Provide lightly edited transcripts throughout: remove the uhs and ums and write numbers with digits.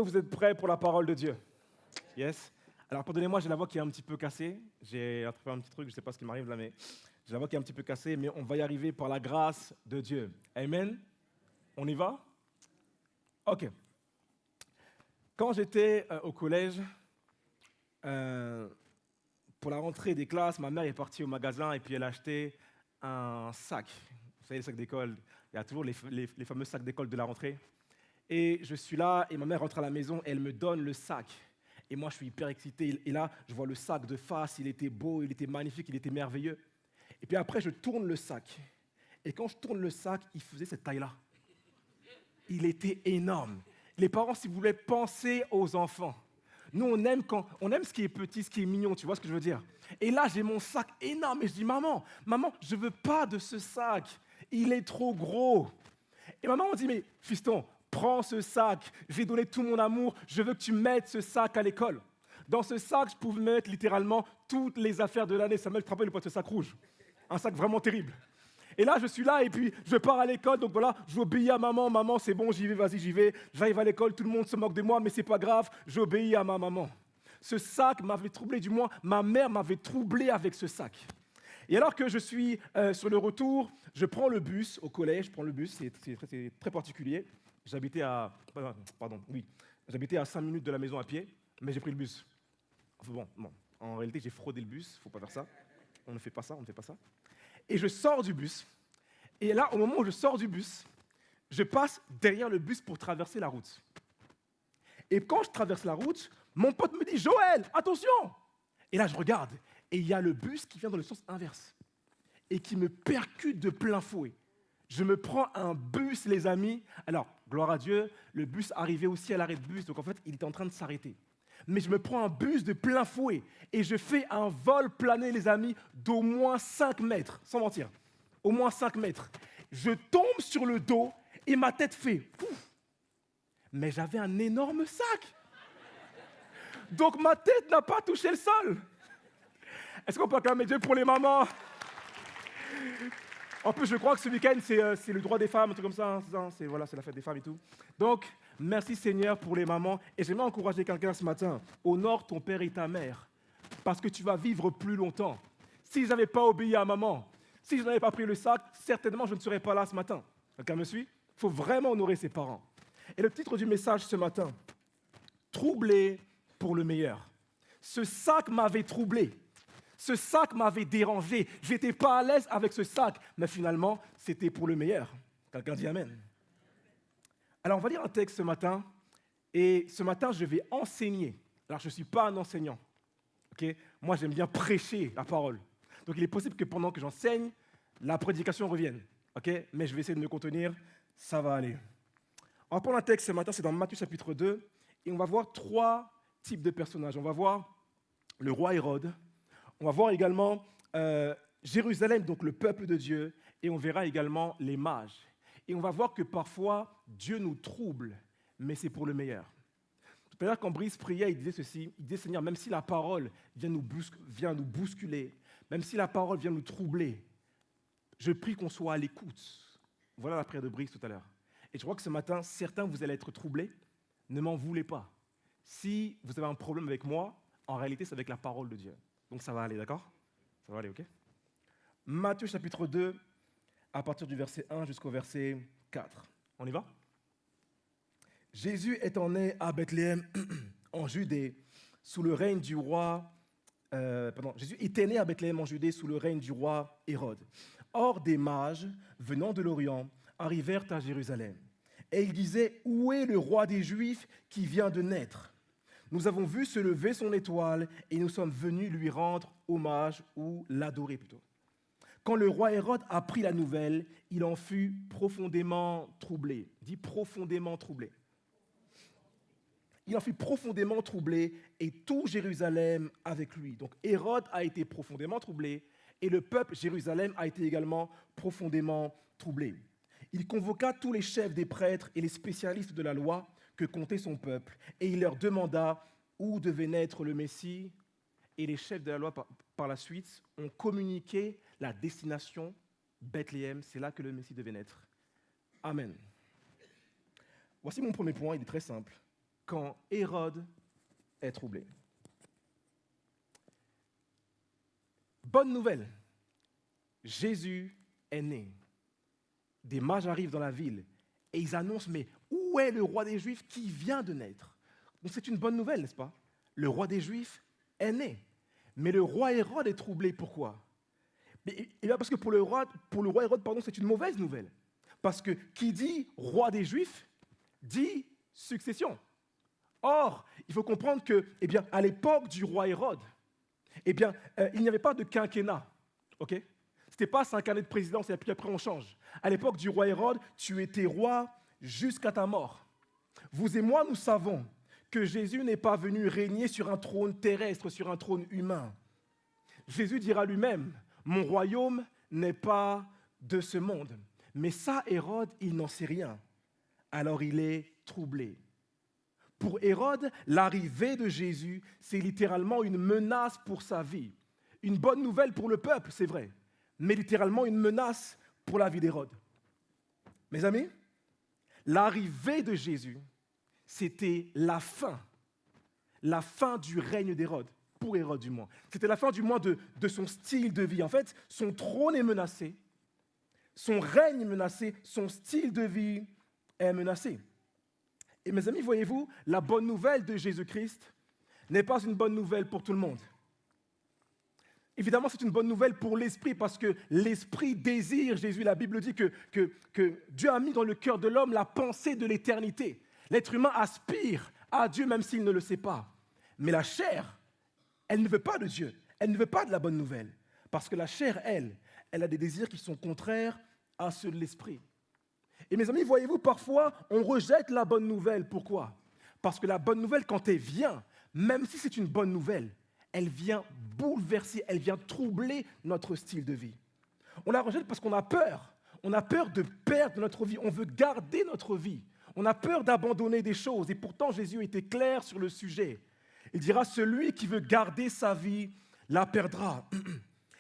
vous êtes prêts pour la parole de Dieu? Yes. Alors, pardonnez-moi, j'ai la voix qui est un petit peu cassée. J'ai attrapé un petit truc, je ne sais pas ce qui m'arrive là, mais j'ai la voix qui est un petit peu cassée, mais on va y arriver par la grâce de Dieu. Amen. On y va? OK. Quand j'étais au collège, pour la rentrée des classes, ma mère est partie au magasin et puis elle a acheté un sac. Vous savez, les sacs d'école, il y a toujours les fameux sacs d'école de la rentrée. Et je suis là, et ma mère rentre à la maison, et elle me donne le sac. Et moi, je suis hyper excité. Et là, je vois le sac de face, il était beau, il était magnifique, il était merveilleux. Et puis après, je tourne le sac. Et quand je tourne le sac, il faisait cette taille-là. Il était énorme. Les parents, si vous voulez, pensez aux enfants. Nous, on aime ce qui est petit, ce qui est mignon, tu vois ce que je veux dire? Et là, j'ai mon sac énorme, et je dis, maman, je ne veux pas de ce sac. Il est trop gros. Et maman me dit, mais fiston, prends ce sac, j'ai donné tout mon amour, je veux que tu mettes ce sac à l'école. Dans ce sac, je pouvais mettre littéralement toutes les affaires de l'année. Samuel, tu te rappelles le poids de ce sac rouge? Un sac vraiment terrible. Et là, je suis là et puis je pars à l'école. Donc voilà, j'obéis à maman. Maman, c'est bon, j'y vais, vas-y, j'y vais. J'arrive à l'école, tout le monde se moque de moi, mais c'est pas grave, j'obéis à ma maman. Ce sac m'avait troublé, du moins, ma mère m'avait troublé avec ce sac. Et alors que je suis sur le retour, je prends le bus au collège, je prends le bus, c'est très particulier. J'habitais à 5 minutes de la maison à pied, mais j'ai pris le bus. Enfin bon, en réalité, j'ai fraudé le bus, il ne faut pas faire ça. On ne fait pas ça. Et je sors du bus, et là, au moment où je sors du bus, je passe derrière le bus pour traverser la route. Et quand je traverse la route, mon pote me dit « Joël, attention !» Et là, je regarde, et il y a le bus qui vient dans le sens inverse et qui me percute de plein fouet. Je me prends un bus, les amis. Alors, gloire à Dieu, le bus arrivait aussi à l'arrêt de bus, donc en fait, il était en train de s'arrêter. Mais je me prends un bus de plein fouet et je fais un vol plané, les amis, d'au moins 5 mètres, sans mentir. Au moins 5 mètres. Je tombe sur le dos et ma tête fait pouf. Mais j'avais un énorme sac. Donc ma tête n'a pas touché le sol. Est-ce qu'on peut acclamer Dieu pour les mamans? En plus, je crois que ce week-end, c'est le droit des femmes, un truc comme ça. C'est la fête des femmes et tout. Donc, merci Seigneur pour les mamans. Et j'aimerais encourager quelqu'un ce matin. Honore ton père et ta mère, parce que tu vas vivre plus longtemps. Si je n'avais pas obéi à maman, si je n'avais pas pris le sac, certainement je ne serais pas là ce matin. Quelqu'un me suit? Il faut vraiment honorer ses parents. Et le titre du message ce matin, troublé pour le meilleur. Ce sac m'avait troublé. Ce sac m'avait dérangé. Je n'étais pas à l'aise avec ce sac. Mais finalement, c'était pour le meilleur. Quelqu'un dit Amen. Alors, on va lire un texte ce matin. Et ce matin, je vais enseigner. Alors, je ne suis pas un enseignant. Okay? Moi, j'aime bien prêcher la parole. Donc, il est possible que pendant que j'enseigne, la prédication revienne. Okay? Mais je vais essayer de me contenir. Ça va aller. On va prendre un texte ce matin. C'est dans Matthieu chapitre 2. Et on va voir 3 types de personnages. On va voir le roi Hérode. On va voir également Jérusalem, donc le peuple de Dieu, et on verra également les mages. Et on va voir que parfois, Dieu nous trouble, mais c'est pour le meilleur. Tout à l'heure, quand Brice priait, il disait ceci, il disait, Seigneur, même si la parole vient nous bousculer, même si la parole vient nous troubler, je prie qu'on soit à l'écoute. Voilà la prière de Brice tout à l'heure. Et je crois que ce matin, certains, vous allez être troublés, ne m'en voulez pas. Si vous avez un problème avec moi, en réalité, c'est avec la parole de Dieu. Donc ça va aller, d'accord? Ça va aller, ok? Matthieu chapitre 2, à partir du verset 1 jusqu'au verset 4. On y va? Jésus étant né à Bethléem, en Judée, sous le règne du roi... Jésus était né à Bethléem, en Judée, sous le règne du roi Hérode. Or, des mages, venant de l'Orient, arrivèrent à Jérusalem. Et ils disaient, où est le roi des Juifs qui vient de naître? Nous avons vu se lever son étoile et nous sommes venus lui rendre hommage ou l'adorer plutôt. Quand le roi Hérode apprit la nouvelle, il en fut profondément troublé. Dit profondément troublé. Il en fut profondément troublé et tout Jérusalem avec lui. Donc Hérode a été profondément troublé et le peuple Jérusalem a été également profondément troublé. Il convoqua tous les chefs des prêtres et les spécialistes de la loi que comptait son peuple, et il leur demanda où devait naître le Messie, et les chefs de la loi, par la suite, ont communiqué la destination Bethléem, c'est là que le Messie devait naître. Amen. Voici mon premier point, il est très simple. quand Hérode est troublé. Bonne nouvelle, Jésus est né. Des mages arrivent dans la ville et ils annoncent, mais où est le roi des Juifs qui vient de naître? Donc c'est une bonne nouvelle, n'est-ce pas? Le roi des Juifs est né. Mais le roi Hérode est troublé, pourquoi? Parce que pour le roi Hérode, c'est une mauvaise nouvelle. Parce que qui dit roi des Juifs, dit succession. Or, il faut comprendre que, à l'époque du roi Hérode, il n'y avait pas de quinquennat. Ok? Ce n'était pas 5 années de présidence et puis après on change. À l'époque du roi Hérode, tu étais roi jusqu'à ta mort. Vous et moi, nous savons que Jésus n'est pas venu régner sur un trône terrestre, sur un trône humain. Jésus dira lui-même, « Mon royaume n'est pas de ce monde. » Mais ça, Hérode, il n'en sait rien. Alors il est troublé. Pour Hérode, l'arrivée de Jésus, c'est littéralement une menace pour sa vie. Une bonne nouvelle pour le peuple, c'est vrai, mais littéralement une menace pour la vie d'Hérode. Mes amis, l'arrivée de Jésus, c'était la fin du règne d'Hérode, pour Hérode du moins. C'était la fin du moins de son style de vie. En fait, son trône est menacé, son règne est menacé, son style de vie est menacé. Et mes amis, voyez-vous, la bonne nouvelle de Jésus-Christ n'est pas une bonne nouvelle pour tout le monde. Évidemment, c'est une bonne nouvelle pour l'esprit parce que l'esprit désire Jésus. La Bible dit que Dieu a mis dans le cœur de l'homme la pensée de l'éternité. L'être humain aspire à Dieu même s'il ne le sait pas. Mais la chair, elle ne veut pas de Dieu. Elle ne veut pas de la bonne nouvelle. Parce que la chair, elle a des désirs qui sont contraires à ceux de l'esprit. Et mes amis, voyez-vous, parfois, on rejette la bonne nouvelle. Pourquoi? Parce que la bonne nouvelle, quand elle vient, même si c'est une bonne nouvelle, elle vient bouleverser, elle vient troubler notre style de vie. On la rejette parce qu'on a peur. On a peur de perdre notre vie. On veut garder notre vie. On a peur d'abandonner des choses. Et pourtant, Jésus était clair sur le sujet. Il dira, celui qui veut garder sa vie la perdra.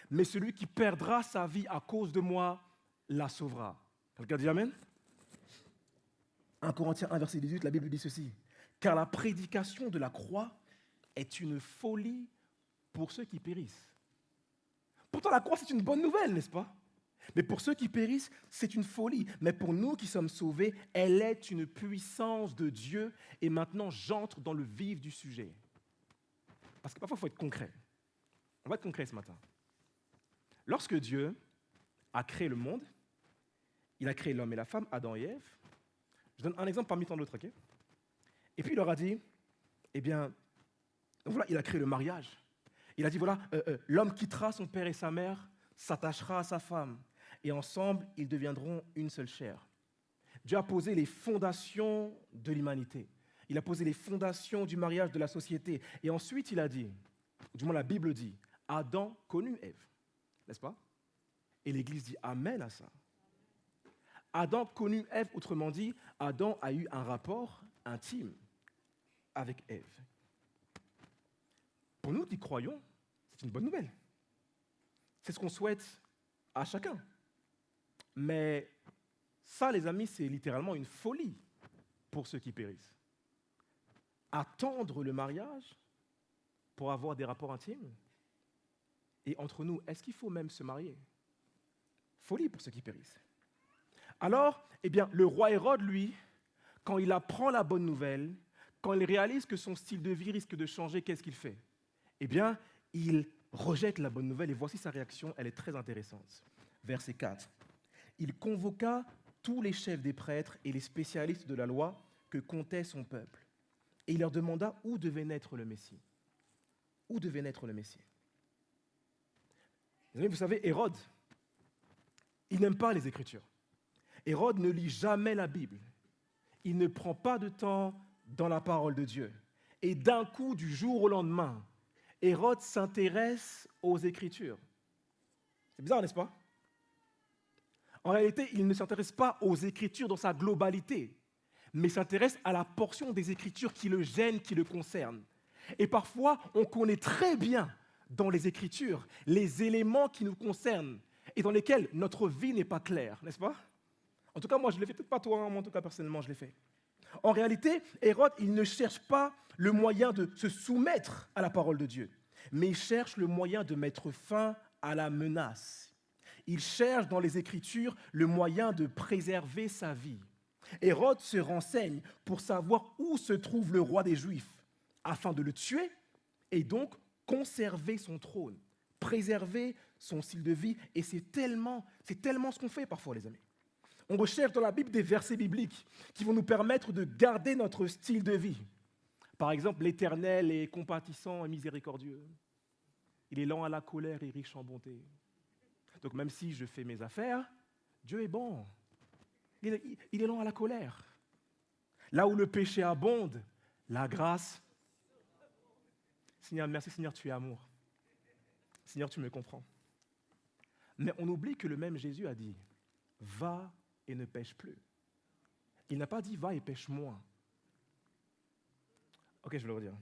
Mais celui qui perdra sa vie à cause de moi la sauvera. Quelqu'un dit Amen? 1 Corinthiens 1, verset 18, la Bible dit ceci. Car la prédication de la croix est une folie pour ceux qui périssent. Pourtant, la croix, c'est une bonne nouvelle, n'est-ce pas? Mais pour ceux qui périssent, c'est une folie. Mais pour nous qui sommes sauvés, elle est une puissance de Dieu. Et maintenant, j'entre dans le vif du sujet. Parce que parfois, il faut être concret. On va être concret ce matin. Lorsque Dieu a créé le monde, il a créé l'homme et la femme, Adam et Ève. Je donne un exemple parmi tant d'autres, ok? Et puis il leur a dit, voilà, il a créé le mariage. Il a dit, voilà, l'homme quittera son père et sa mère, s'attachera à sa femme, et ensemble, ils deviendront une seule chair. Dieu a posé les fondations de l'humanité. Il a posé les fondations du mariage de la société. Et ensuite, il a dit, du moins la Bible dit, Adam connut Ève, n'est-ce pas? Et l'Église dit Amen à ça. Adam connut Ève, autrement dit, Adam a eu un rapport intime avec Ève. Pour nous qui croyons, c'est une bonne nouvelle. C'est ce qu'on souhaite à chacun. Mais ça, les amis, c'est littéralement une folie pour ceux qui périssent. Attendre le mariage pour avoir des rapports intimes. Et entre nous, est-ce qu'il faut même se marier? Folie pour ceux qui périssent. Alors, le roi Hérode, lui, quand il apprend la bonne nouvelle, quand il réalise que son style de vie risque de changer, qu'est-ce qu'il fait? Il rejette la bonne nouvelle et voici sa réaction, elle est très intéressante. Verset 4. Il convoqua tous les chefs des prêtres et les spécialistes de la loi que comptait son peuple. Et il leur demanda où devait naître le Messie. Où devait naître le Messie? Vous savez, Hérode, il n'aime pas les Écritures. Hérode ne lit jamais la Bible. Il ne prend pas de temps dans la parole de Dieu. Et d'un coup, du jour au lendemain, Hérode s'intéresse aux Écritures. C'est bizarre, n'est-ce pas? En réalité, il ne s'intéresse pas aux Écritures dans sa globalité, mais s'intéresse à la portion des Écritures qui le gêne, qui le concerne. Et parfois, on connaît très bien dans les Écritures les éléments qui nous concernent et dans lesquels notre vie n'est pas claire, n'est-ce pas? En tout cas, moi, je l'ai fait, peut-être pas toi, moi, en tout cas, personnellement, je l'ai fait. En réalité, Hérode, il ne cherche pas le moyen de se soumettre à la parole de Dieu, mais il cherche le moyen de mettre fin à la menace. Il cherche dans les Écritures le moyen de préserver sa vie. Hérode se renseigne pour savoir où se trouve le roi des Juifs, afin de le tuer et donc conserver son trône, préserver son style de vie. Et c'est tellement ce qu'on fait parfois, les amis. On recherche dans la Bible des versets bibliques qui vont nous permettre de garder notre style de vie. Par exemple, l'Éternel est compatissant et miséricordieux. Il est lent à la colère et riche en bonté. Donc même si je fais mes affaires, Dieu est bon. Il est lent à la colère. Là où le péché abonde, la grâce. Seigneur, merci Seigneur, tu es amour. Seigneur, tu me comprends. Mais on oublie que le même Jésus a dit, va et ne pêche plus. Il n'a pas dit, va et pêche moins. Ok, je vais le redire.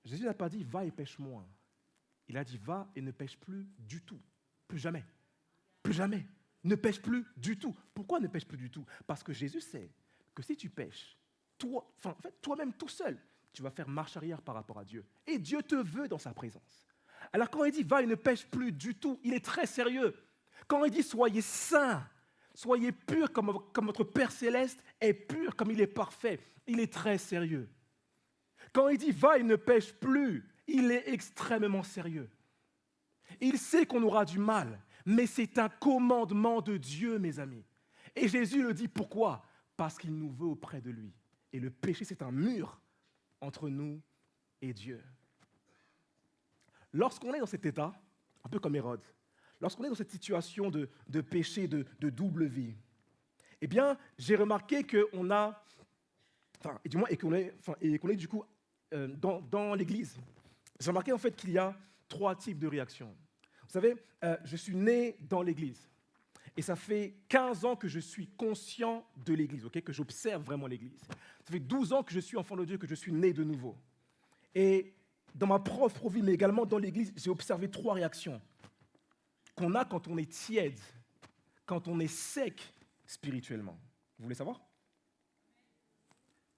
Jésus n'a pas dit, va et pêche moins. Il a dit, va et ne pêche plus du tout. Plus jamais. Plus jamais. Ne pêche plus du tout. Pourquoi ne pêche plus du tout? Parce que Jésus sait que si tu pêches, toi-même tout seul, tu vas faire marche arrière par rapport à Dieu. Et Dieu te veut dans sa présence. Alors quand il dit, va et ne pêche plus du tout, il est très sérieux. Quand il dit, soyez saints, soyez purs comme votre Père Céleste est pur, comme il est parfait, il est très sérieux. Quand il dit, va et ne pêche plus, il est extrêmement sérieux. Il sait qu'on aura du mal, mais c'est un commandement de Dieu, mes amis. Et Jésus le dit pourquoi? Parce qu'il nous veut auprès de lui. Et le péché, c'est un mur entre nous et Dieu. Lorsqu'on est dans cet état, un peu comme Hérode, lorsqu'on est dans cette situation de péché, de double vie, eh bien, j'ai remarqué qu'on a, qu'on est du coup dans l'Église. J'ai remarqué en fait qu'il y a 3 types de réactions. Vous savez, je suis né dans l'Église. Et ça fait 15 ans que je suis conscient de l'Église, okay, que j'observe vraiment l'Église. Ça fait 12 ans que je suis enfant de Dieu, que je suis né de nouveau. Et dans ma propre vie, mais également dans l'Église, j'ai observé 3 réactions qu'on a quand on est tiède, quand on est sec spirituellement. Vous voulez savoir?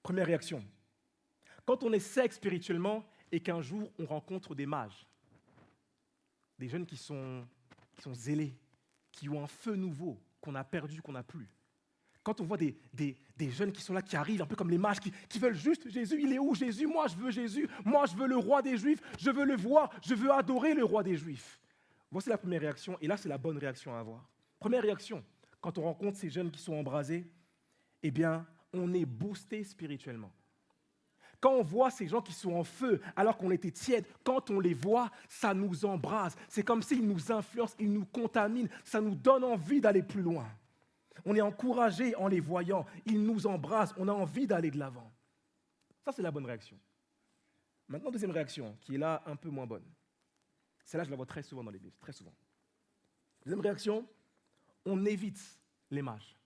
Première réaction. Quand on est sec spirituellement et qu'un jour on rencontre des mages, des jeunes qui sont zélés, qui ont un feu nouveau, qu'on a perdu, qu'on n'a plus. Quand on voit des jeunes qui sont là, qui arrivent, un peu comme les mages, qui veulent juste Jésus, il est où Jésus? Moi je veux Jésus, moi je veux le roi des Juifs, je veux le voir, je veux adorer le roi des Juifs. Voici la première réaction, et là c'est la bonne réaction à avoir. Première réaction, quand on rencontre ces jeunes qui sont embrasés, eh bien, on est boosté spirituellement. Quand on voit ces gens qui sont en feu alors qu'on était tiède, quand on les voit, ça nous embrase. C'est comme s'ils nous influencent, ils nous contaminent, ça nous donne envie d'aller plus loin. On est encouragé en les voyant, ils nous embrasent, on a envie d'aller de l'avant. Ça, c'est la bonne réaction. Maintenant, deuxième réaction, qui est là un peu moins bonne. Celle-là, je la vois très souvent dans l'Église, très souvent. Deuxième réaction, on évite les mages.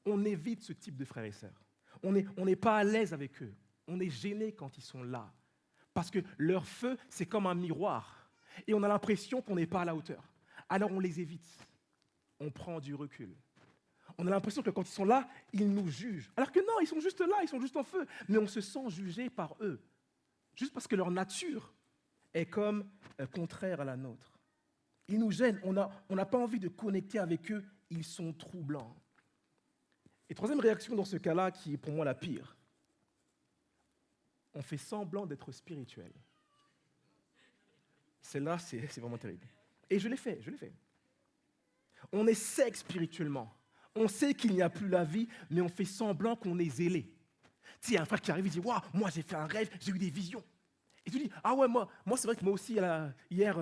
On évite ce type de frères et sœurs. On n'est pas à l'aise avec eux. On est gêné quand ils sont là. Parce que leur feu, c'est comme un miroir. Et on a l'impression qu'on n'est pas à la hauteur. Alors on les évite. On prend du recul. On a l'impression que quand ils sont là, ils nous jugent. Alors que non, ils sont juste là, ils sont juste en feu. Mais on se sent jugé par eux. Juste parce que leur nature est comme contraire à la nôtre. Ils nous gênent. On n'a pas envie de connecter avec eux. Ils sont troublants. Et troisième réaction dans ce cas-là, qui est pour moi la pire. On fait semblant d'être spirituel. Celle-là, c'est vraiment terrible. Et je l'ai fait. On est sec spirituellement. On sait qu'il n'y a plus la vie, mais on fait semblant qu'on est zélé. Tu sais, il y a un frère qui arrive et dit, waouh, moi j'ai fait un rêve, j'ai eu des visions. Et tu dis, ah ouais, moi c'est vrai que moi aussi, hier,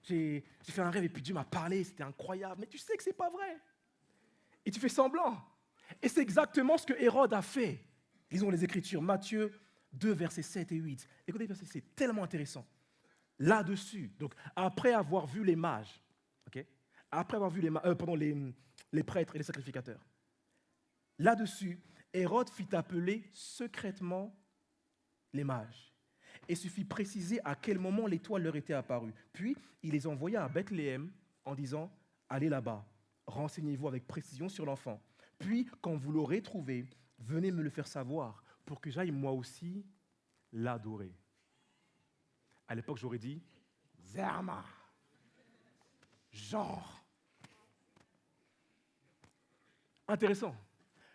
j'ai fait un rêve et puis Dieu m'a parlé, c'était incroyable. Mais tu sais que ce n'est pas vrai. Et tu fais semblant. Et c'est exactement ce que Hérode a fait. Lisons les Écritures, Matthieu 2, versets 7 et 8. Écoutez, c'est tellement intéressant. Là-dessus, donc après avoir vu les mages, okay, après avoir vu les prêtres et les sacrificateurs, là-dessus, Hérode fit appeler secrètement les mages et se fit préciser à quel moment l'étoile leur était apparue. Puis, il les envoya à Bethléem en disant, allez là-bas, renseignez-vous avec précision sur l'enfant. Puis, quand vous l'aurez trouvé, venez me le faire savoir pour que j'aille moi aussi l'adorer. À l'époque, j'aurais dit Zerma. Genre. Intéressant.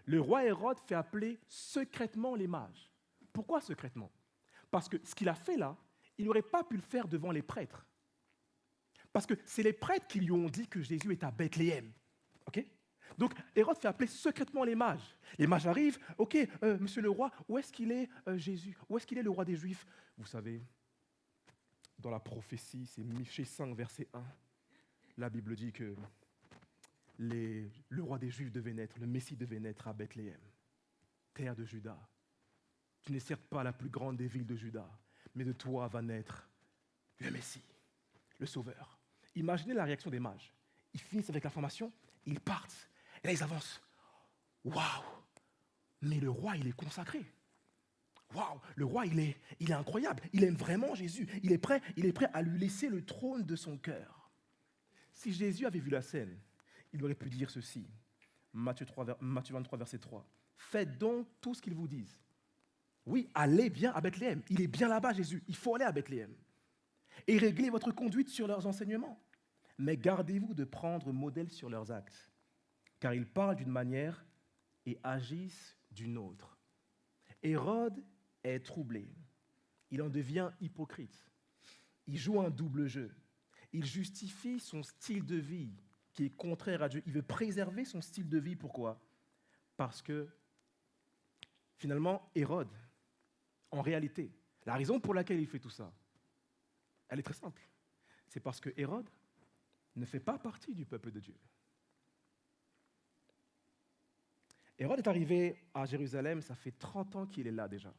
Le roi Hérode fait appeler secrètement les mages. Pourquoi secrètement? Parce que ce qu'il a fait là, il n'aurait pas pu le faire devant les prêtres. Parce que c'est les prêtres qui lui ont dit que Jésus est à Bethléem. OK? Donc Hérode fait appeler secrètement les mages. Les mages arrivent, OK, monsieur le roi, où est-ce qu'il est Jésus? Où est-ce qu'il est le roi des Juifs? Vous savez, dans la prophétie, c'est Michée 5, verset 1, la Bible dit que le roi des Juifs devait naître, le Messie devait naître à Bethléem, terre de Juda. Tu n'es certes pas la plus grande des villes de Juda, mais de toi va naître le Messie, le Sauveur. Imaginez la réaction des mages. Ils finissent avec l'information, ils partent, et là ils avancent. Waouh! Mais le roi, il est consacré. Waouh! Le roi, il est incroyable. Il aime vraiment Jésus. Il est prêt à lui laisser le trône de son cœur. Si Jésus avait vu la scène, il aurait pu dire ceci. Matthieu 23, verset 3. Faites donc tout ce qu'ils vous disent. Oui, allez bien à Bethléem. Il est bien là-bas, Jésus. Il faut aller à Bethléem. Et réglez votre conduite sur leurs enseignements. Mais gardez-vous de prendre modèle sur leurs actes. Car ils parlent d'une manière et agissent d'une autre. Hérode est troublé. Il en devient hypocrite. Il joue un double jeu. Il justifie son style de vie qui est contraire à Dieu. Il veut préserver son style de vie. Pourquoi? Parce que, finalement, Hérode, en réalité, la raison pour laquelle il fait tout ça, elle est très simple. C'est parce que Hérode ne fait pas partie du peuple de Dieu. Hérode est arrivé à Jérusalem, ça fait 30 ans qu'il est là déjà.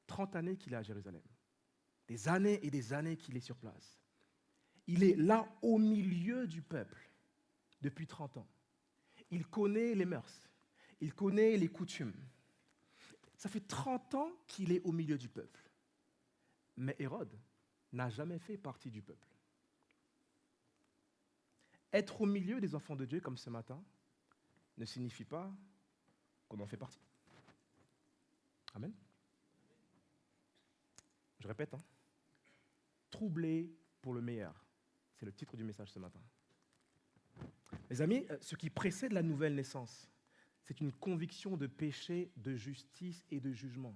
30 années qu'il est à Jérusalem. Des années et des années qu'il est sur place. Il est là au milieu du peuple depuis 30 ans. Il connaît les mœurs, il connaît les coutumes. Ça fait 30 ans qu'il est au milieu du peuple. Mais Hérode n'a jamais fait partie du peuple. Être au milieu des enfants de Dieu comme ce matin ne signifie pas qu'on en fait partie. Amen. Je répète, troublé pour le meilleur. C'est le titre du message ce matin. Mes amis, ce qui précède la nouvelle naissance, c'est une conviction de péché, de justice et de jugement.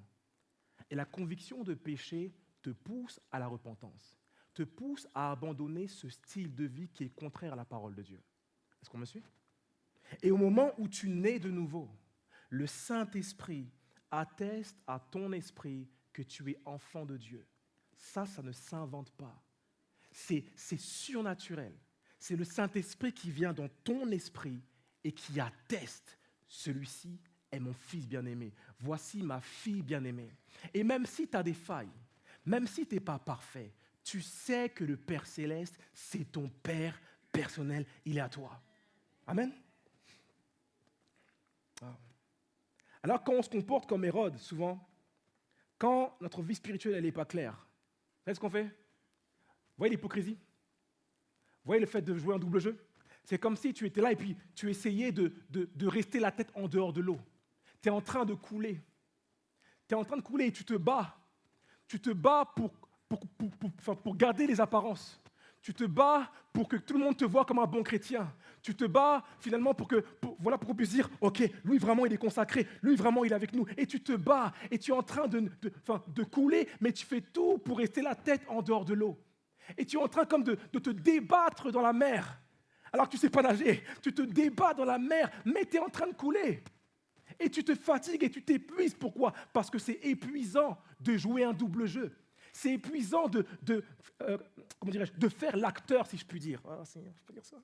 Et la conviction de péché te pousse à la repentance, te pousse à abandonner ce style de vie qui est contraire à la parole de Dieu. Est-ce qu'on me suit? Et au moment où tu nais de nouveau, le Saint-Esprit atteste à ton esprit que tu es enfant de Dieu. Ça ne s'invente pas. C'est surnaturel. C'est le Saint-Esprit qui vient dans ton esprit et qui atteste. Celui-ci est mon fils bien-aimé. Voici ma fille bien-aimée. Et même si tu as des failles, même si tu n'es pas parfait, tu sais que le Père Céleste, c'est ton Père personnel. Il est à toi. Amen. Alors quand on se comporte comme Hérode, souvent, quand notre vie spirituelle n'est pas claire, vous savez ce qu'on fait? Vous voyez l'hypocrisie? Vous voyez le fait de jouer un double jeu? C'est comme si tu étais là et puis tu essayais de rester la tête en dehors de l'eau. Tu es en train de couler. Tu es en train de couler et tu te bats. Tu te bats pour garder les apparences. Tu te bats pour que tout le monde te voie comme un bon chrétien. Tu te bats finalement pour qu'on puisse dire, ok, lui vraiment il est consacré, lui vraiment il est avec nous. Et tu te bats et tu es en train de couler, mais tu fais tout pour rester la tête en dehors de l'eau. Et tu es en train comme de te débattre dans la mer. Alors que tu ne sais pas nager, tu te débats dans la mer, mais tu es en train de couler. Et tu te fatigues et tu t'épuises. Pourquoi? Parce que c'est épuisant de jouer un double jeu. C'est épuisant de faire l'acteur, si je puis dire. Ah, Seigneur, je peux dire ça.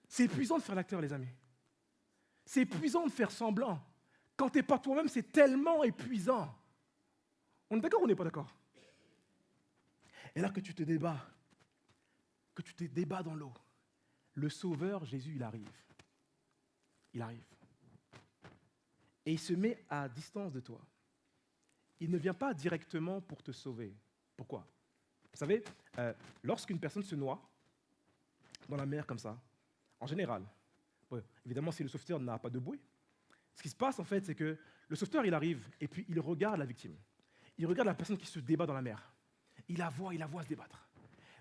C'est épuisant de faire l'acteur, les amis. C'est épuisant de faire semblant. Quand tu n'es pas toi-même, c'est tellement épuisant. On est d'accord ou on n'est pas d'accord? Et là que tu te débats dans l'eau, le Sauveur, Jésus, il arrive. Il arrive. Et il se met à distance de toi. Il ne vient pas directement pour te sauver. Pourquoi? Vous savez, lorsqu'une personne se noie dans la mer comme ça, en général, évidemment si le sauveteur n'a pas de bouée, Ce qui se passe, en fait, c'est que le sauveteur, il arrive et puis il regarde la victime. Il regarde la personne qui se débat dans la mer. Il la voit se débattre.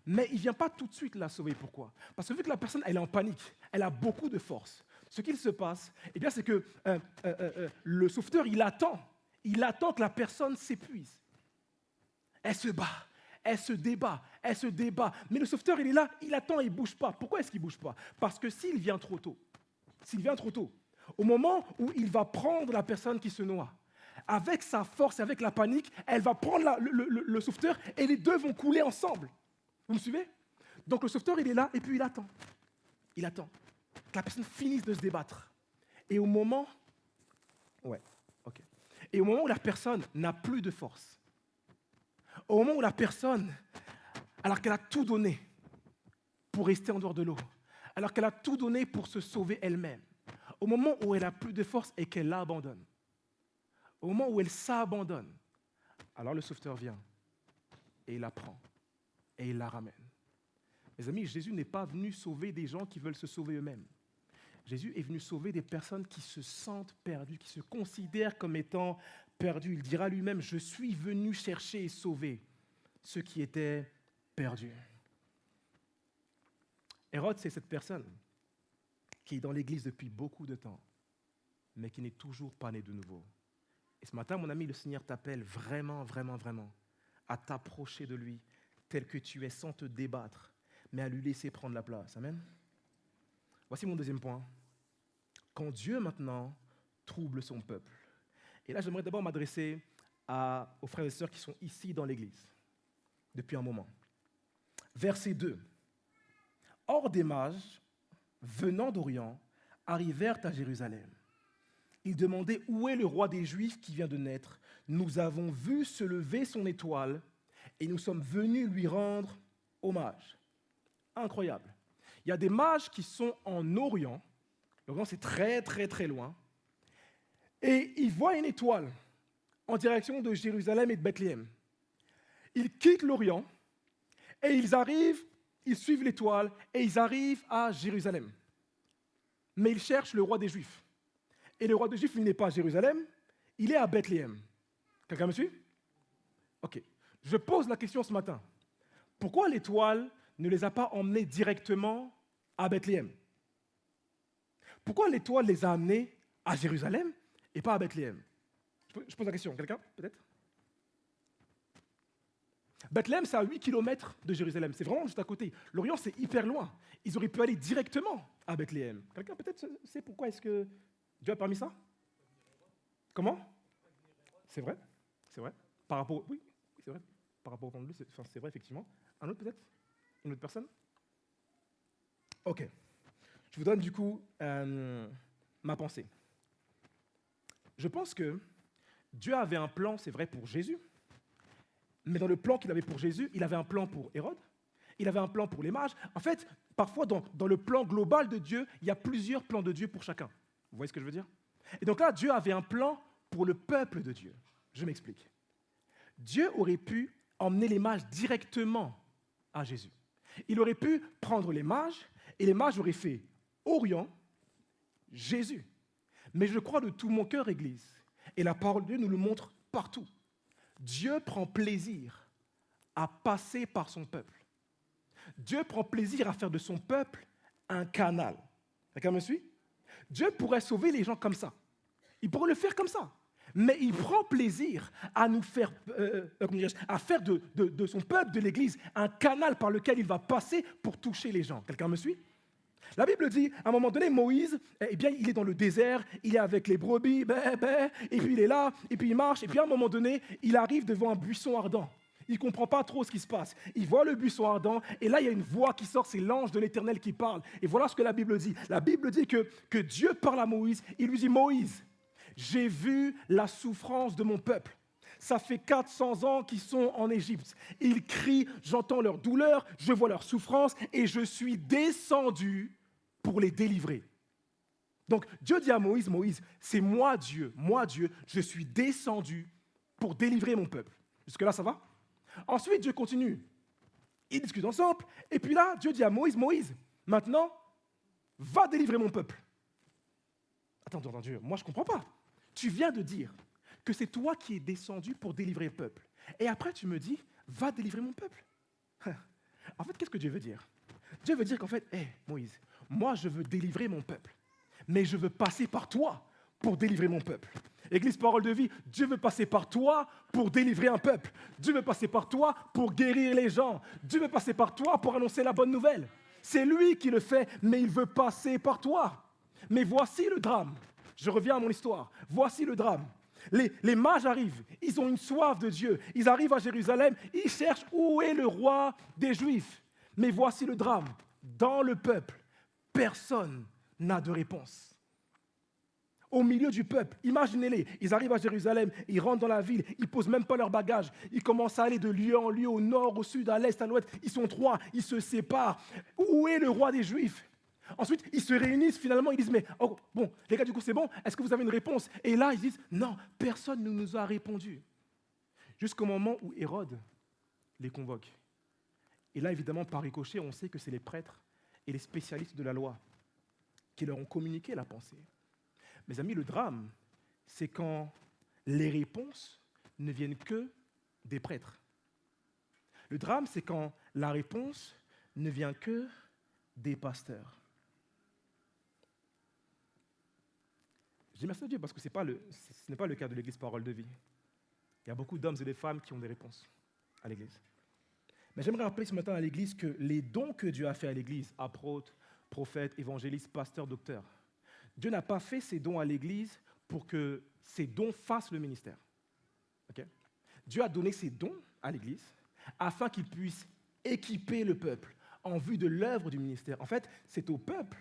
Mais il ne vient pas tout de suite la sauver. Pourquoi? Parce que vu que la personne, elle est en panique, elle a beaucoup de force. Ce qu'il se passe, eh bien, c'est que le sauveteur, il attend que la personne s'épuise. Elle se bat, elle se débat. Mais le sauveteur, il est là, il attend, il ne bouge pas. Pourquoi est-ce qu'il ne bouge pas? Parce que s'il vient trop tôt, au moment où il va prendre la personne qui se noie, avec sa force, avec la panique, elle va prendre le sauveteur et les deux vont couler ensemble. Vous me suivez? Donc le sauveteur, il est là et puis il attend. Il attend que la personne finisse de se débattre. Et au moment... Et au moment où la personne n'a plus de force, au moment où la personne, alors qu'elle a tout donné pour rester en dehors de l'eau, alors qu'elle a tout donné pour se sauver elle-même, au moment où elle n'a plus de force et qu'elle l'abandonne, au moment où elle s'abandonne, alors le sauveteur vient et il la prend et il la ramène. Mes amis, Jésus n'est pas venu sauver des gens qui veulent se sauver eux-mêmes. Jésus est venu sauver des personnes qui se sentent perdues, qui se considèrent comme étant perdues. Il dira lui-même, je suis venu chercher et sauver ceux qui étaient perdus. Hérode, c'est cette personne qui est dans l'église depuis beaucoup de temps, mais qui n'est toujours pas né de nouveau. Et ce matin, mon ami, le Seigneur t'appelle vraiment, vraiment, vraiment à t'approcher de lui tel que tu es sans te débattre, mais à lui laisser prendre la place. Amen. Voici mon deuxième point. Quand Dieu maintenant trouble son peuple. Et là, j'aimerais d'abord m'adresser aux frères et sœurs qui sont ici dans l'église depuis un moment. Verset 2. Or des mages, venant d'Orient, arrivèrent à Jérusalem. Ils demandaient où est le roi des Juifs qui vient de naître. Nous avons vu se lever son étoile et nous sommes venus lui rendre hommage. Incroyable. Il y a des mages qui sont en Orient. L'Orient, c'est très, très, très loin. Et ils voient une étoile en direction de Jérusalem et de Bethléem. Ils quittent l'Orient et ils arrivent, ils suivent l'étoile et ils arrivent à Jérusalem. Mais ils cherchent le roi des Juifs. Et le roi des Juifs, il n'est pas à Jérusalem, il est à Bethléem. Quelqu'un me suit? Ok. Je pose la question ce matin. Pourquoi l'étoile ne les a pas emmenés directement à Bethléem? Pourquoi l'étoile les a amenés à Jérusalem et pas à Bethléem? Je pose la question. Quelqu'un, peut-être? Bethléem, c'est à 8 km de Jérusalem. C'est vraiment juste à côté. L'Orient, c'est hyper loin. Ils auraient pu aller directement à Bethléem. Quelqu'un, peut-être, sait pourquoi est-ce que Dieu a permis ça? Comment? C'est vrai. C'est vrai. Par rapport... Oui, c'est vrai. Par rapport au temps de bleu, c'est vrai, effectivement. Un autre, peut-être? Une autre personne? Ok. Je vous donne du coup ma pensée. Je pense que Dieu avait un plan, c'est vrai, pour Jésus, mais dans le plan qu'il avait pour Jésus, il avait un plan pour Hérode, il avait un plan pour les mages. En fait, parfois, dans le plan global de Dieu, il y a plusieurs plans de Dieu pour chacun. Vous voyez ce que je veux dire? Et donc là, Dieu avait un plan pour le peuple de Dieu. Je m'explique. Dieu aurait pu emmener les mages directement à Jésus. Il aurait pu prendre les mages, et les mages auraient fait Orient, Jésus. Mais je crois de tout mon cœur, Église, et la parole de Dieu nous le montre partout. Dieu prend plaisir à passer par son peuple. Dieu prend plaisir à faire de son peuple un canal. Quelqu'un me suit? Dieu pourrait sauver les gens comme ça. Il pourrait le faire comme ça. Mais il prend plaisir à nous faire, à faire de son peuple, de l'Église, un canal par lequel il va passer pour toucher les gens. Quelqu'un me suit? La Bible dit, à un moment donné, Moïse, eh bien, il est dans le désert, il est avec les brebis, et puis il est là, et puis il marche, et puis à un moment donné, il arrive devant un buisson ardent. Il ne comprend pas trop ce qui se passe. Il voit le buisson ardent, et là, il y a une voix qui sort, c'est l'ange de l'Éternel qui parle. Et voilà ce que la Bible dit. La Bible dit que Dieu parle à Moïse, il lui dit, Moïse, j'ai vu la souffrance de mon peuple. Ça fait 400 ans qu'ils sont en Égypte. Ils crient, j'entends leur douleur, je vois leur souffrance, et je suis descendu pour les délivrer. Donc Dieu dit à Moïse, Moïse, c'est moi Dieu, je suis descendu pour délivrer mon peuple. Jusque-là, ça va? Ensuite, Dieu continue. Ils discutent ensemble, et puis là, Dieu dit à Moïse, Moïse, maintenant, va délivrer mon peuple. attends, Dieu, moi je ne comprends pas. Tu viens de dire que c'est toi qui es descendu pour délivrer le peuple. Et après, tu me dis, va délivrer mon peuple. En fait, qu'est-ce que Dieu veut dire? Dieu veut dire qu'en fait, Moïse, moi je veux délivrer mon peuple, mais je veux passer par toi pour délivrer mon peuple. Église Parole de Vie, Dieu veut passer par toi pour délivrer un peuple. Dieu veut passer par toi pour guérir les gens. Dieu veut passer par toi pour annoncer la bonne nouvelle. C'est lui qui le fait, mais il veut passer par toi. Mais voici le drame. Je reviens à mon histoire. Voici le drame. Les mages arrivent, ils ont une soif de Dieu. Ils arrivent à Jérusalem, ils cherchent où est le roi des Juifs. Mais voici le drame. Dans le peuple, personne n'a de réponse. Au milieu du peuple, imaginez-les, ils arrivent à Jérusalem, ils rentrent dans la ville, ils ne posent même pas leurs bagages, ils commencent à aller de lieu en lieu, au nord, au sud, à l'est, à l'ouest, ils sont trois, ils se séparent. Où est le roi des Juifs? Ensuite, ils se réunissent, finalement, ils disent, mais bon, les gars, du coup, c'est bon, est-ce que vous avez une réponse? Et là, ils disent, non, personne ne nous a répondu. Jusqu'au moment où Hérode les convoque. Et là, évidemment, par ricochet, on sait que c'est les prêtres et les spécialistes de la loi qui leur ont communiqué la pensée. Mes amis, le drame, c'est quand les réponses ne viennent que des prêtres. Le drame, c'est quand la réponse ne vient que des pasteurs. Je dis merci à Dieu parce que ce n'est pas le cas de l'Église Parole de Vie. Il y a beaucoup d'hommes et de femmes qui ont des réponses à l'Église. Mais j'aimerais rappeler ce matin à l'Église que les dons que Dieu a fait à l'Église, apôtres, prophètes, évangélistes, pasteurs, docteurs, Dieu n'a pas fait ces dons à l'Église pour que ces dons fassent le ministère. Okay? Dieu a donné ces dons à l'Église afin qu'ils puissent équiper le peuple en vue de l'œuvre du ministère. En fait, c'est au peuple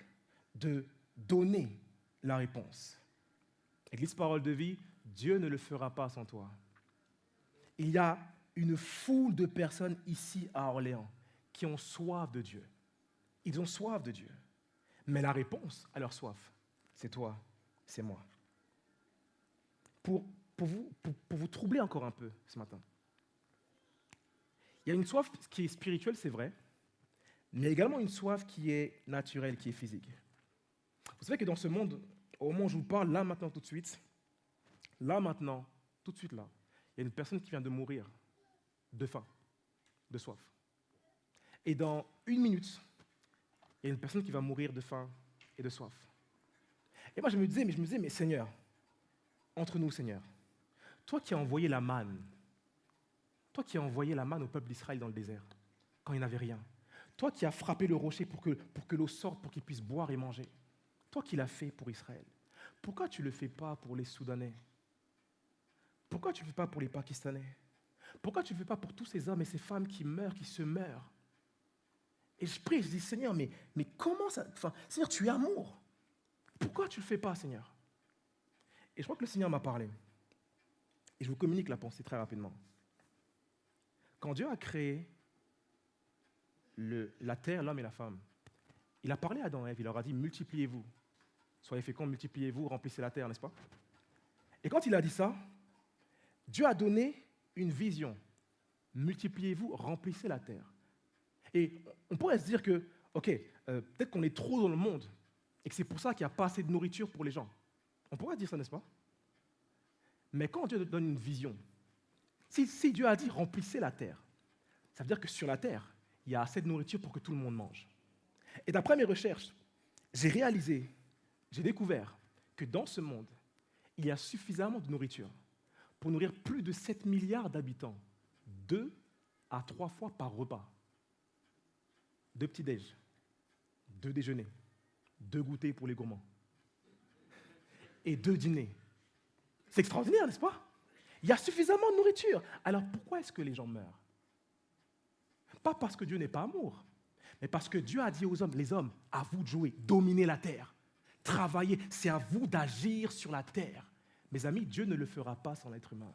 de donner la réponse. Église Parole de Vie, Dieu ne le fera pas sans toi. Il y a une foule de personnes ici à Orléans qui ont soif de Dieu. Ils ont soif de Dieu. Mais la réponse à leur soif, c'est toi, c'est moi. Pour vous troubler encore un peu ce matin, il y a une soif qui est spirituelle, c'est vrai, mais également une soif qui est naturelle, qui est physique. Vous savez que dans ce monde, au moment où je vous parle, là, maintenant, tout de suite, là, maintenant, tout de suite, là, il y a une personne qui vient de mourir de faim, de soif. Et dans 1 minute, il y a une personne qui va mourir de faim et de soif. Et moi, je me disais, mais Seigneur, entre nous, Seigneur, toi qui as envoyé la manne au peuple d'Israël dans le désert, quand il n'avait rien, toi qui as frappé le rocher pour que l'eau sorte, pour qu'ils puissent boire et manger, toi qui l'as fait pour Israël, pourquoi tu ne le fais pas pour les Soudanais? Pourquoi tu ne le fais pas pour les Pakistanais? Pourquoi tu ne le fais pas pour tous ces hommes et ces femmes qui meurent, qui se meurent? Et je prie, je dis, Seigneur, mais comment ça... Seigneur, tu es amour. Pourquoi tu ne le fais pas, Seigneur? Et je crois que le Seigneur m'a parlé. Et je vous communique la pensée très rapidement. Quand Dieu a créé la terre, l'homme et la femme, il a parlé à Adam et Ève, il leur a dit, multipliez-vous. Soyez féconds, multipliez-vous, remplissez la terre, n'est-ce pas? Et quand il a dit ça, Dieu a donné une vision. Multipliez-vous, remplissez la terre. Et on pourrait se dire que, peut-être qu'on est trop dans le monde et que c'est pour ça qu'il n'y a pas assez de nourriture pour les gens. On pourrait dire ça, n'est-ce pas? Mais quand Dieu donne une vision, si Dieu a dit remplissez la terre, ça veut dire que sur la terre, il y a assez de nourriture pour que tout le monde mange. Et d'après mes recherches, j'ai découvert que dans ce monde, il y a suffisamment de nourriture pour nourrir plus de 7 milliards d'habitants, 2 à 3 fois par repas. 2 petits-déj, 2 déjeuners, 2 goûters pour les gourmands et 2 dîners. C'est extraordinaire, n'est-ce pas? Il y a suffisamment de nourriture. Alors pourquoi est-ce que les gens meurent? Pas parce que Dieu n'est pas amour, mais parce que Dieu a dit aux hommes, les hommes, à vous de jouer, dominez la terre, travaillez, c'est à vous d'agir sur la terre. Mes amis, Dieu ne le fera pas sans l'être humain.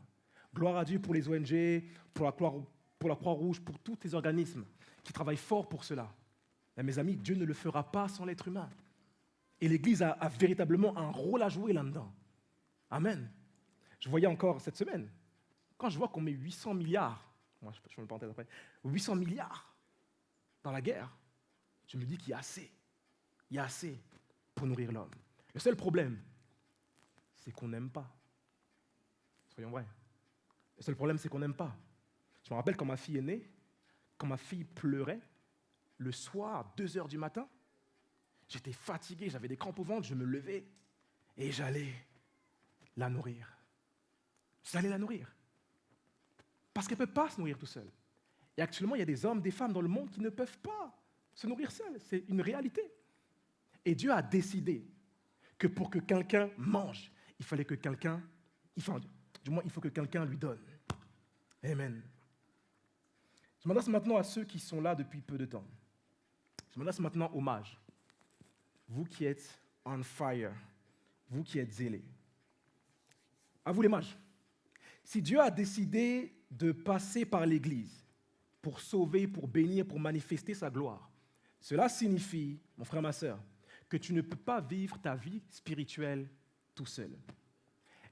Gloire à Dieu pour les ONG, pour la Croix-Rouge, pour tous les organismes qui travaillent fort pour cela. Mais mes amis, Dieu ne le fera pas sans l'être humain. Et l'Église a véritablement un rôle à jouer là-dedans. Amen. Je voyais encore cette semaine, quand je vois qu'on met 800 milliards, moi je fais une parenthèse après, 800 milliards dans la guerre, je me dis qu'il y a assez pour nourrir l'homme. Le seul problème, c'est qu'on n'aime pas. Soyons vrais. Le seul problème, c'est qu'on n'aime pas. Je me rappelle quand ma fille est née, quand ma fille pleurait, le soir, 2 heures du matin, j'étais fatigué, j'avais des crampes au ventre, je me levais et j'allais la nourrir. J'allais la nourrir. Parce qu'elle ne peut pas se nourrir tout seule. Et actuellement, il y a des hommes, des femmes dans le monde qui ne peuvent pas se nourrir seuls. C'est une réalité. Et Dieu a décidé que pour que quelqu'un mange, il fallait que quelqu'un, du moins, il faut que quelqu'un lui donne. Amen. Je m'adresse maintenant à ceux qui sont là depuis peu de temps. Je m'adresse maintenant aux mages. Vous qui êtes on fire, vous qui êtes zélés. À vous les mages. Si Dieu a décidé de passer par l'Église pour sauver, pour bénir, pour manifester sa gloire, cela signifie, mon frère, ma sœur, que tu ne peux pas vivre ta vie spirituelle tout seul.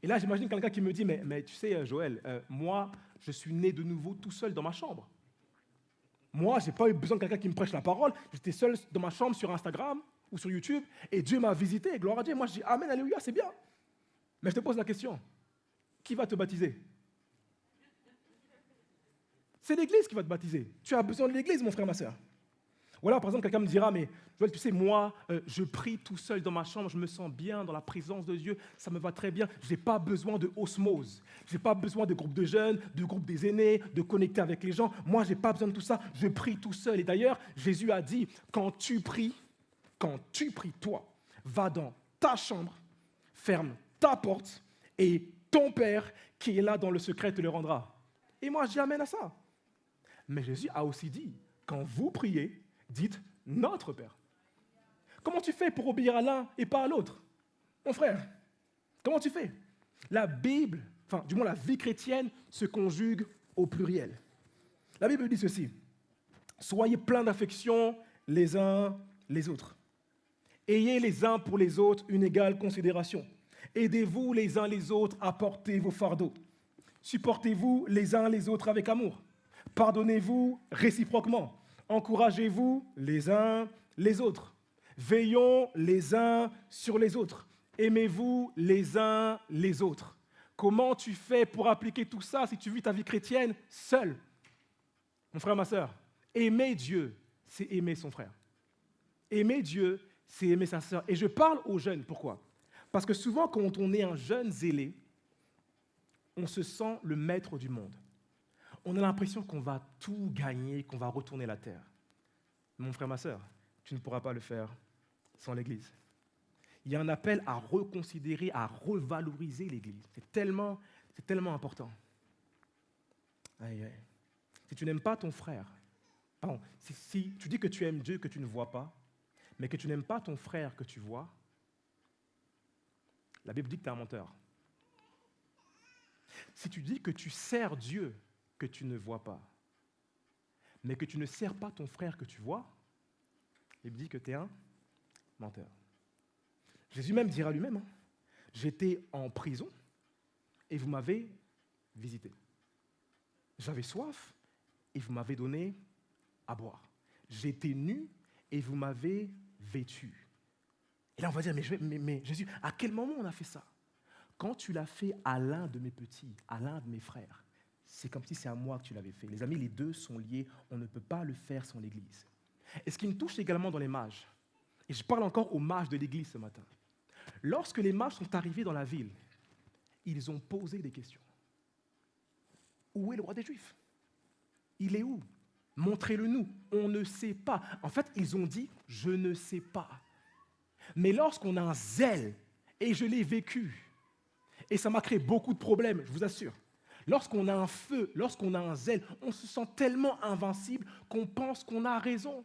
Et là, j'imagine quelqu'un qui me dit, mais tu sais, Joël, moi, je suis né de nouveau tout seul dans ma chambre. Moi, je n'ai pas eu besoin de quelqu'un qui me prêche la parole. J'étais seul dans ma chambre sur Instagram ou sur YouTube, et Dieu m'a visité, gloire à Dieu. Moi, je dis, amen, alléluia, c'est bien. Mais je te pose la question, qui va te baptiser? C'est l'Église qui va te baptiser. Tu as besoin de l'Église, mon frère, ma sœur. Ou alors, par exemple, quelqu'un me dira, mais Joël, tu sais, moi, je prie tout seul dans ma chambre, je me sens bien dans la présence de Dieu, ça me va très bien, je n'ai pas besoin de osmose, je n'ai pas besoin de groupe de jeunes, de groupe des aînés, de connecter avec les gens. Moi, je n'ai pas besoin de tout ça, je prie tout seul. Et d'ailleurs, Jésus a dit, quand tu pries, toi, va dans ta chambre, ferme ta porte, et ton Père qui est là dans le secret te le rendra. Et moi, j'y amène à ça. Mais Jésus a aussi dit, quand vous priez, dites notre Père. Comment tu fais pour obéir à l'un et pas à l'autre? Mon frère, comment tu fais? La Bible, du moins la vie chrétienne, se conjugue au pluriel. La Bible dit ceci, soyez pleins d'affection les uns les autres. Ayez les uns pour les autres une égale considération. Aidez-vous les uns les autres à porter vos fardeaux. Supportez-vous les uns les autres avec amour. Pardonnez-vous réciproquement. Encouragez-vous les uns les autres. Veillons les uns sur les autres. Aimez-vous les uns les autres. Comment tu fais pour appliquer tout ça si tu vis ta vie chrétienne seul? Mon frère, ma sœur, aimer Dieu, c'est aimer son frère. Aimer Dieu, c'est aimer sa sœur. Et je parle aux jeunes, pourquoi? Parce que souvent, quand on est un jeune zélé, on se sent le maître du monde. On a l'impression qu'on va tout gagner, qu'on va retourner la terre. Mon frère, ma sœur, tu ne pourras pas le faire sans l'Église. Il y a un appel à reconsidérer, à revaloriser l'Église. C'est tellement important. Aïe, aïe. Si tu n'aimes pas ton frère, si tu dis que tu aimes Dieu que tu ne vois pas, mais que tu n'aimes pas ton frère que tu vois, la Bible dit que tu es un menteur. Si tu dis que tu sers Dieu que tu ne vois pas, mais que tu ne sers pas ton frère que tu vois, il dit que tu es un menteur. Jésus même dira lui-même, j'étais en prison et vous m'avez visité. J'avais soif et vous m'avez donné à boire. J'étais nu et vous m'avez vêtu. Et là on va dire, mais Jésus, à quel moment on a fait ça? Quand tu l'as fait à l'un de mes petits, à l'un de mes frères, c'est comme si c'est à moi que tu l'avais fait. Les amis, les deux sont liés, on ne peut pas le faire sans l'Église. Et ce qui me touche également dans les mages, et je parle encore aux mages de l'Église ce matin, lorsque les mages sont arrivés dans la ville, ils ont posé des questions. Où est le roi des Juifs? Il est où? Montrez-le-nous. On ne sait pas. En fait, ils ont dit, je ne sais pas. Mais lorsqu'on a un zèle, et je l'ai vécu, et ça m'a créé beaucoup de problèmes, je vous assure. Lorsqu'on a un feu, lorsqu'on a un zèle, on se sent tellement invincible qu'on pense qu'on a raison.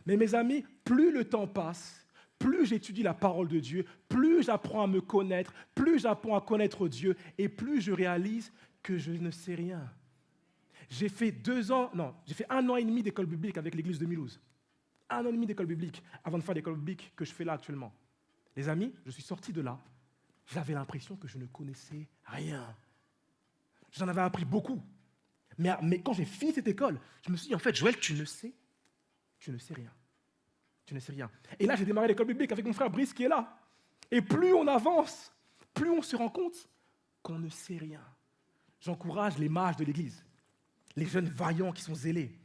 Mais mes amis, plus le temps passe, plus j'étudie la parole de Dieu, plus j'apprends à me connaître, plus j'apprends à connaître Dieu, et plus je réalise que je ne sais rien. J'ai fait 1 an et demi d'école biblique avec l'église de Mulhouse. 1 an et demi d'école biblique avant de faire l'école biblique que je fais là actuellement. Les amis, je suis sorti de là, j'avais l'impression que je ne connaissais rien. J'en avais appris beaucoup. Mais quand j'ai fini cette école, je me suis dit, en fait, Joël, tu ne sais rien. Tu ne sais rien. Et là, j'ai démarré l'école biblique avec mon frère Brice qui est là. Et plus on avance, plus on se rend compte qu'on ne sait rien. J'encourage les mages de l'Église, les jeunes vaillants qui sont zélés,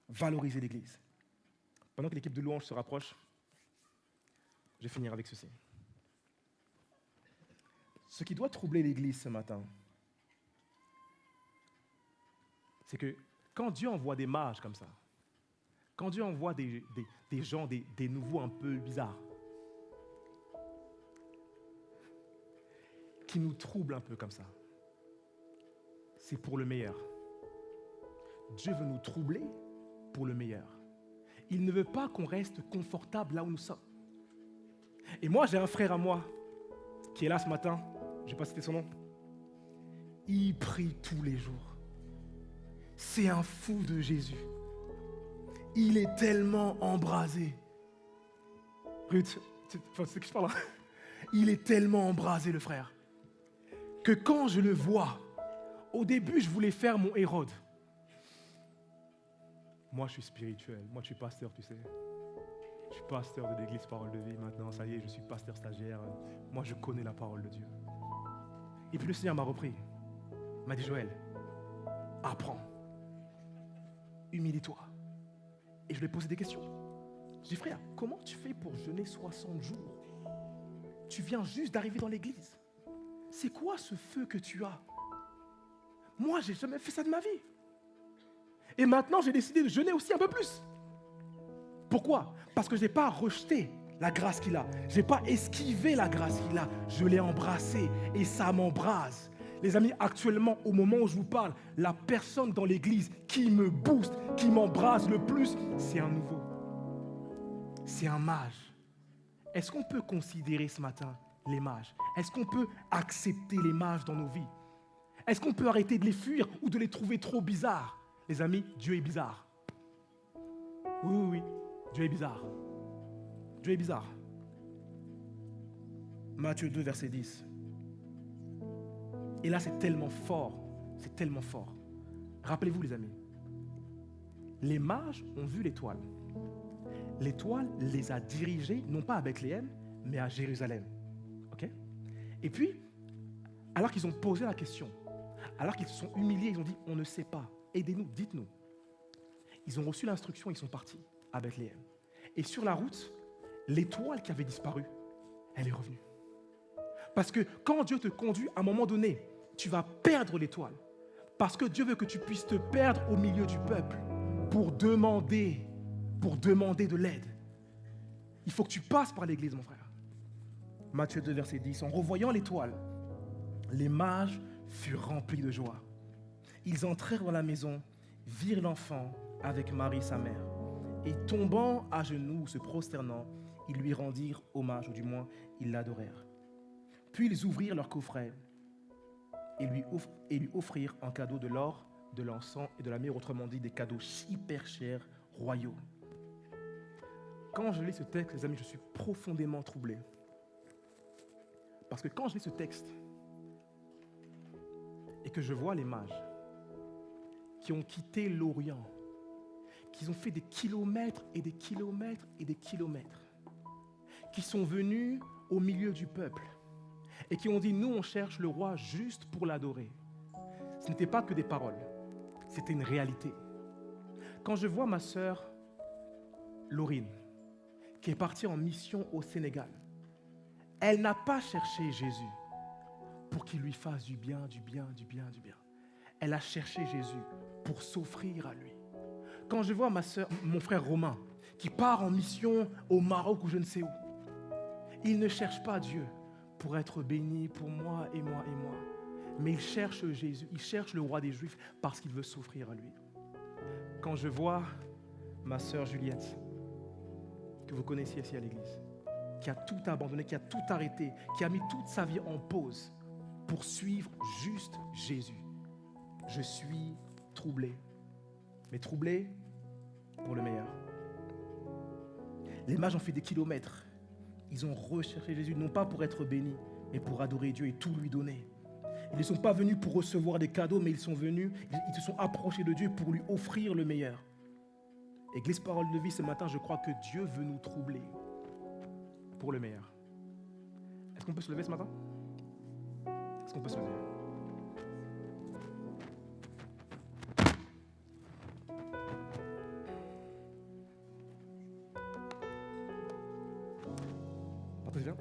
valoriser l'Église. Pendant que l'équipe de louange se rapproche, je vais finir avec ceci. Ce qui doit troubler l'Église ce matin, c'est que quand Dieu envoie des mages comme ça, quand Dieu envoie des gens, des nouveaux un peu bizarres, qui nous troublent un peu comme ça, c'est pour le meilleur. Dieu veut nous troubler pour le meilleur. Il ne veut pas qu'on reste confortable là où nous sommes. Et moi, j'ai un frère à moi qui est là ce matin, je ne vais pas citer son nom. Il prie tous les jours. C'est un fou de Jésus. Il est tellement embrasé. Ruth, c'est que je parle. Il est tellement embrasé, le frère, que quand je le vois, au début, je voulais faire mon Hérode. Moi, je suis spirituel. Moi, je suis pasteur, tu sais. Je suis pasteur de l'église Parole de Vie maintenant. Ça y est, je suis pasteur stagiaire. Moi, je connais la parole de Dieu. Et puis le Seigneur m'a repris. Il m'a dit, Joël, apprends. Humilie-toi. Et je lui ai posé des questions. Je lui ai dit, frère, comment tu fais pour jeûner 60 jours? Tu viens juste d'arriver dans l'église. C'est quoi ce feu que tu as? Moi, je n'ai jamais fait ça de ma vie. Et maintenant, j'ai décidé de jeûner aussi un peu plus. Pourquoi? Parce que je n'ai pas rejeté la grâce qu'il a. Je n'ai pas esquivé la grâce qu'il a. Je l'ai embrassée et ça m'embrase. Les amis, actuellement, au moment où je vous parle, la personne dans l'église qui me booste, qui m'embrase le plus, c'est un nouveau. C'est un mage. Est-ce qu'on peut considérer ce matin les mages? Est-ce qu'on peut accepter les mages dans nos vies? Est-ce qu'on peut arrêter de les fuir ou de les trouver trop bizarres? Les amis, Dieu est bizarre. Oui. Dieu est bizarre. Dieu est bizarre. Matthieu 2, verset 10. Et là, c'est tellement fort. C'est tellement fort. Rappelez-vous, les amis. Les mages ont vu l'étoile. L'étoile les a dirigés, non pas à Bethléem, mais à Jérusalem. OK? Et puis, alors qu'ils ont posé la question, alors qu'ils se sont humiliés, ils ont dit, on ne sait pas. Aidez-nous, dites-nous. Ils ont reçu l'instruction, ils sont partis à Bethléem. Et sur la route, l'étoile qui avait disparu, elle est revenue. Parce que quand Dieu te conduit, à un moment donné, tu vas perdre l'étoile. Parce que Dieu veut que tu puisses te perdre au milieu du peuple pour demander de l'aide. Il faut que tu passes par l'église, mon frère. Matthieu 2, verset 10. En revoyant l'étoile, les mages furent remplis de joie. Ils entrèrent dans la maison, virent l'enfant avec Marie, sa mère, et tombant à genoux, se prosternant, ils lui rendirent hommage, ou du moins, ils l'adorèrent. Puis ils ouvrirent leur coffret et lui offrirent en cadeau de l'or, de l'encens et de la myrrhe, autrement dit, des cadeaux hyper chers, royaux. Quand je lis ce texte, les amis, je suis profondément troublé. Parce que quand je lis ce texte et que je vois les mages qui ont quitté l'Orient, qui ont fait des kilomètres et des kilomètres et des kilomètres, qui sont venus au milieu du peuple et qui ont dit, nous on cherche le roi juste pour l'adorer. Ce n'était pas que des paroles, c'était une réalité. Quand je vois ma sœur Laurine, qui est partie en mission au Sénégal, elle n'a pas cherché Jésus pour qu'il lui fasse du bien. Elle a cherché Jésus pour s'offrir à lui. Quand je vois mon frère Romain, qui part en mission au Maroc ou je ne sais où, il ne cherche pas Dieu pour être béni pour moi et moi et moi. Mais il cherche Jésus, il cherche le roi des Juifs parce qu'il veut s'offrir à lui. Quand je vois ma sœur Juliette, que vous connaissiez ici à l'église, qui a tout abandonné, qui a tout arrêté, qui a mis toute sa vie en pause pour suivre juste Jésus, je suis troublé. Mais troublé pour le meilleur. Les mages ont fait des kilomètres. Ils ont recherché Jésus, non pas pour être bénis, mais pour adorer Dieu et tout lui donner. Ils ne sont pas venus pour recevoir des cadeaux, mais ils se sont approchés de Dieu pour lui offrir le meilleur. Église Parole de Vie, ce matin, je crois que Dieu veut nous troubler pour le meilleur. Est-ce qu'on peut se lever ce matin? qu'on peut se lever? Partagez bien.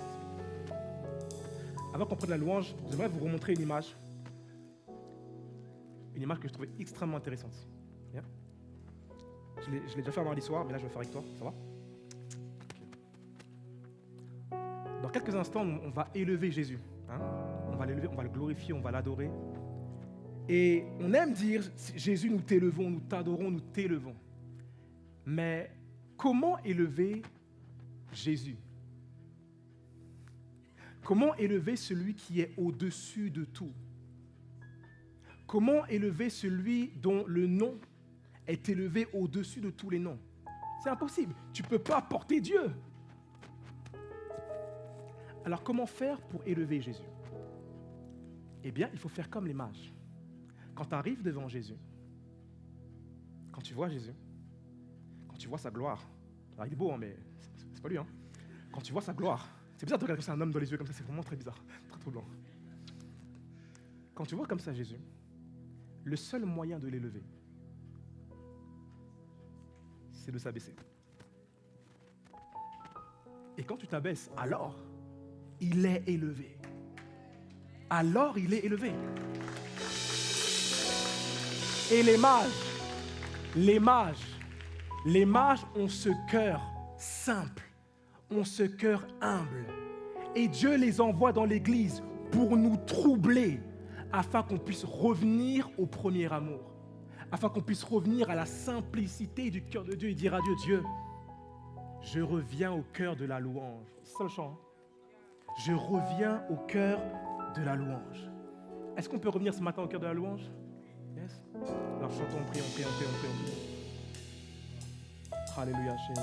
Avant qu'on prenne la louange, j'aimerais vous remontrer une image. Une image que je trouvais extrêmement intéressante. Bien. Je l'ai déjà fait avant l'histoire, mais là je vais le faire avec toi. Ça va? Dans quelques instants, on va élever Jésus. Hein? On va l'élever, on va le glorifier, on va l'adorer. Et on aime dire, Jésus, nous t'élevons, nous t'adorons, nous t'élevons. Mais comment élever Jésus? Comment élever celui qui est au-dessus de tout? Comment élever celui dont le nom est élevé au-dessus de tous les noms? C'est impossible. Tu ne peux pas porter Dieu. Alors comment faire pour élever Jésus? Eh bien, il faut faire comme les mages. Quand tu arrives devant Jésus, quand tu vois Jésus, quand tu vois sa gloire, alors il est beau, hein, mais c'est pas lui. Hein. Quand tu vois sa gloire, c'est bizarre de regarder un homme dans les yeux comme ça, c'est vraiment très bizarre, très troublant. Quand tu vois comme ça Jésus, le seul moyen de l'élever, c'est de s'abaisser. Et quand tu t'abaisses, alors, il est élevé. Alors, il est élevé. Et les mages ont ce cœur simple, ont ce cœur humble. Et Dieu les envoie dans l'église pour nous troubler, afin qu'on puisse revenir au premier amour, afin qu'on puisse revenir à la simplicité du cœur de Dieu et dire à Dieu, Dieu, je reviens au cœur de la louange. C'est ça le chant. Hein? Je reviens au cœur de la louange. Est-ce qu'on peut revenir ce matin au cœur de la louange? Yes. Alors chantons, prions. Alléluia, Jésus.